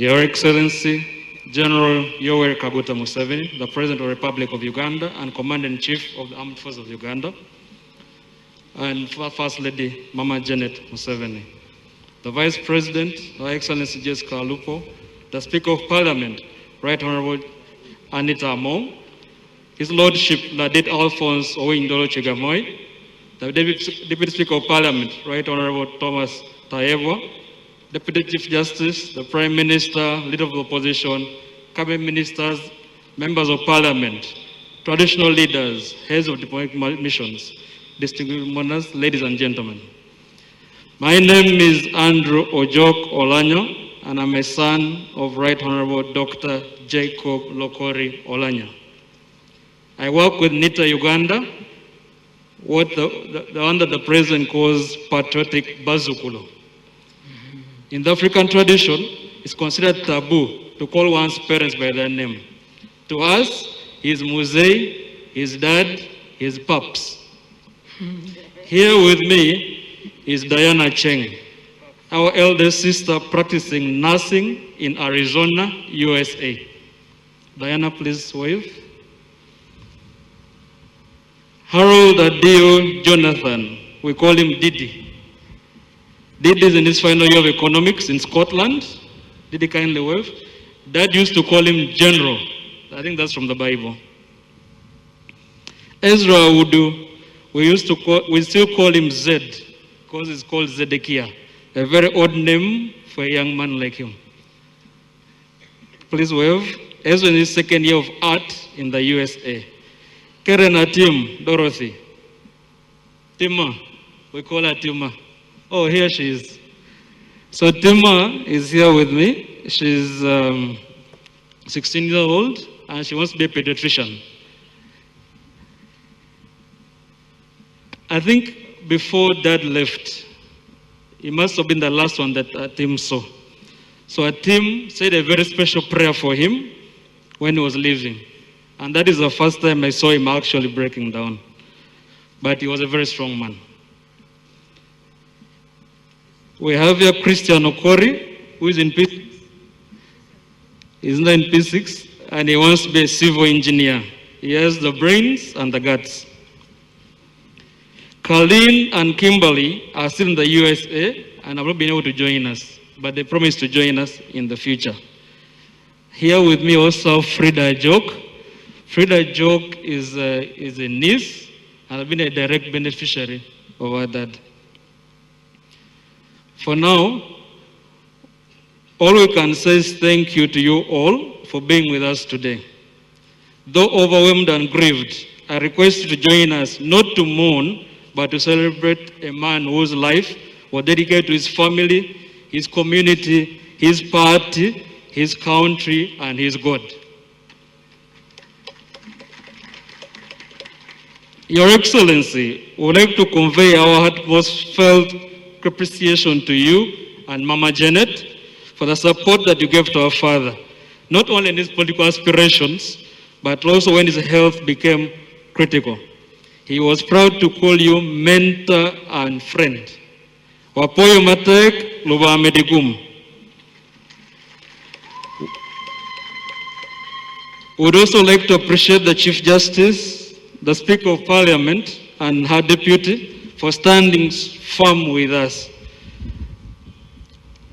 Your Excellency, General Yoweri Kaguta Museveni, the President of the Republic of Uganda and Commander-in-Chief of the Armed Forces of Uganda, and First Lady Mama Janet Museveni, the Vice President, Her Excellency Jessica Alupo, the Speaker of Parliament, Right Honorable Anita Among, His Lordship Ladet Alphonse Owindolo Chegamoy, the Deputy Speaker of Parliament, Right Honorable Thomas Tayebwa, Deputy Chief Justice, the Prime Minister, Leader of the Opposition, Cabinet Ministers, Members of Parliament, traditional leaders, heads of diplomatic missions, distinguished monarchs, ladies and gentlemen. My name is Andrew Ojok Oulanyah, and I'm a son of Right Honorable Dr. Jacob Lokori Oulanyah. I work with NITA Uganda, what the under the president calls patriotic bazukulo. In the African tradition, it's considered taboo to call one's parents by their name. To us, he's Muzei, his dad, his paps. Here with me is Diana Cheng, our eldest sister practicing nursing in Arizona, USA. Diana, please wave. Harold Adio Jonathan, we call him Didi. Didi is in his final year of economics in Scotland. Didi, kindly wave. Dad used to call him General. I think that's from the Bible. Ezra Udu, we still call him Zed, because he's called Zedekiah, a very odd name for a young man like him. Please wave. Ezra in his second year of art in the USA. Karen Atim, Dorothy. Tima, we call her Tima. Oh, here she is. So Tima is here with me. She's 16 years old and she wants to be a pediatrician. I think before Dad left, he must have been the last one that Atim saw. So Atim said a very special prayer for him when he was leaving. And that is the first time I saw him actually breaking down. But he was a very strong man. We have here Christian Okori, who is in P6. He's now in P6, and he wants to be a civil engineer. He has the brains and the guts. Colleen and Kimberly are still in the USA, and have not been able to join us, but they promised to join us in the future. Here with me also Frida Jok. Frida Jok is a niece, and I've been a direct beneficiary of her dad. For now, all we can say is thank you to you all for being with us today. Though overwhelmed and grieved, I request you to join us not to mourn, but to celebrate a man whose life was dedicated to his family, his community, his party, his country, and his God. Your Excellency, we would like to convey our utmost felt appreciation to you and Mama Janet for the support that you gave to our father, not only in his political aspirations, but also when his health became critical. He was proud to call you mentor and friend. Wapoyo Matek, Luba Medigum. We would also like to appreciate the Chief Justice, the Speaker of Parliament, and her deputy for standing firm with us.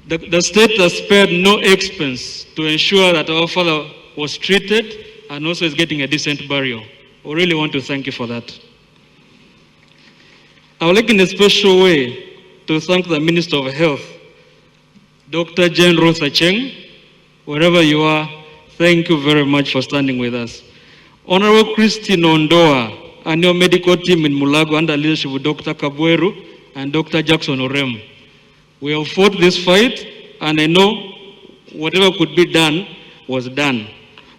The state has spared no expense to ensure that our father was treated and also is getting a decent burial. We really want to thank you for that. I would like in a special way to thank the Minister of Health, Dr. Jane Ruth Acheng. Wherever you are, thank you very much for standing with us. Honorable Christine Ondoa and your medical team in Mulago under the leadership of Dr. Kabweru and Dr. Jackson Orem. We have fought this fight, and I know whatever could be done was done.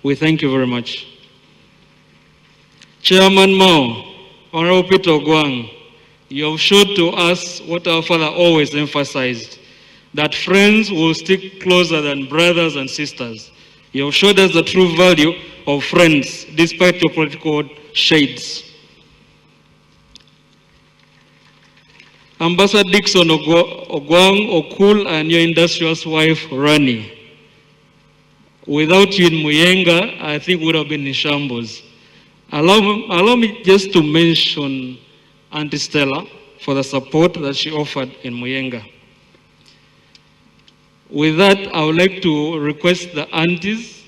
We thank you very much. Chairman Mao, Honorable Peter Ogwang, you have showed to us what our father always emphasized, that friends will stick closer than brothers and sisters. You have showed us the true value of friends, despite your political shades. Ambassador Dixon Ogwang Okul and your industrious wife, Rani. Without you in Muyenga, I think we would have been in shambles. Allow me just to mention Auntie Stella for the support that she offered in Muyenga. With that, I would like to request the aunties,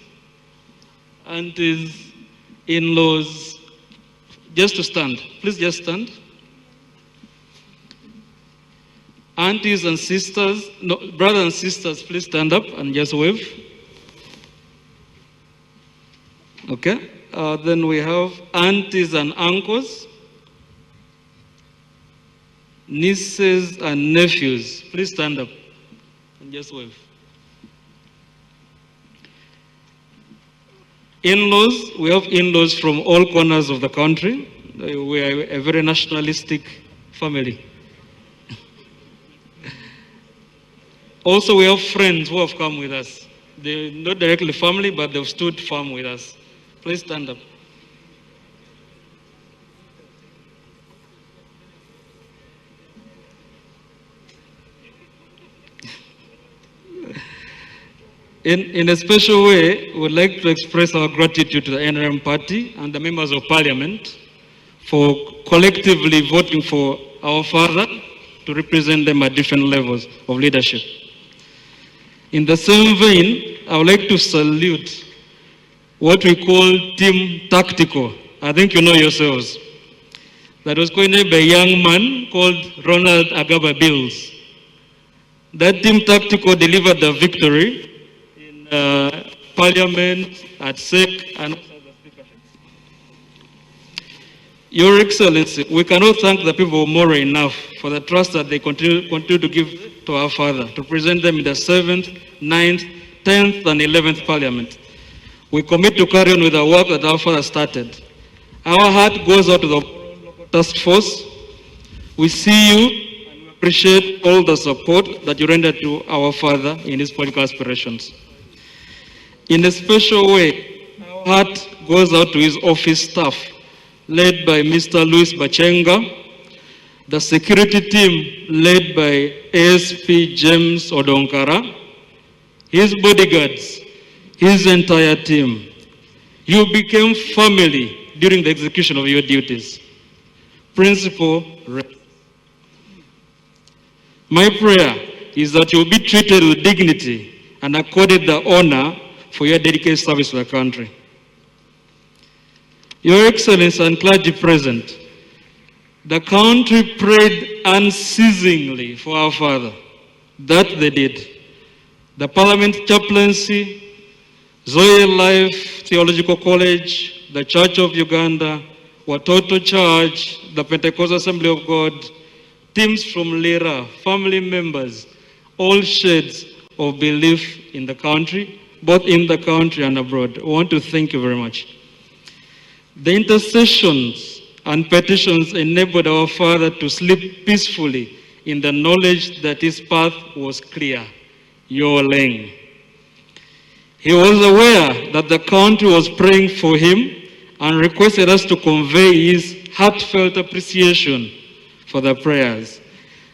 in-laws, just to stand. Please just stand. Aunties and sisters, no, brothers and sisters, please stand up and just wave. Okay. Then we have aunties and uncles, nieces and nephews. Please stand up and just wave. In-laws, we have in-laws from all corners of the country. We are a very nationalistic family. Also, we have friends who have come with us. They're not directly family, but they've stood firm with us. Please stand up. In a special way, we would like to express our gratitude to the NRM party and the members of parliament for collectively voting for our father to represent them at different levels of leadership. In the same vein, I would like to salute what we call Team Tactical. I think you know yourselves. That was coined by a young man called Ronald Agaba Bills. That Team Tactical delivered the victory in Parliament, at SEC, and also the speakership. Your Excellency, we cannot thank the people of Moro enough for the trust that they continue to give to our father to present them in the 7th, 9th, 10th, and 11th Parliament. We commit to carry on with the work that our father started. Our heart goes out to the local task force. We see you and we appreciate all the support that you render to our father in his political aspirations. In a special way, our heart goes out to his office staff, led by Mr. Louis Bachenga, the security team led by ASP James Odonkara, his bodyguards, his entire team. You became family during the execution of your duties. Principal, my prayer is that you will be treated with dignity and accorded the honor for your dedicated service to the country. Your Excellency and clergy present, the country prayed unceasingly for our father. That they did. The Parliament chaplaincy, Zoe Life Theological College, the Church of Uganda, Watoto Church, the Pentecostal Assembly of God, teams from Lira, family members, all shades of belief in the country, both in the country and abroad. I want to thank you very much. The intercessions and petitions enabled our father to sleep peacefully in the knowledge that his path was clear, your lane. He was aware that the country was praying for him and requested us to convey his heartfelt appreciation for the prayers.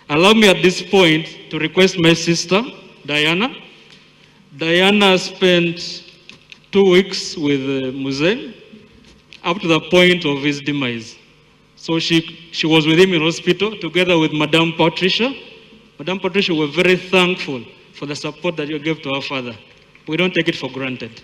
Allow me at this point to request my sister, Diana. Diana spent 2 weeks with Muze up to the point of his demise. So she was with him in hospital together with Madame Patricia. Madame Patricia, we're very thankful for the support that you gave to our father. We don't take it for granted.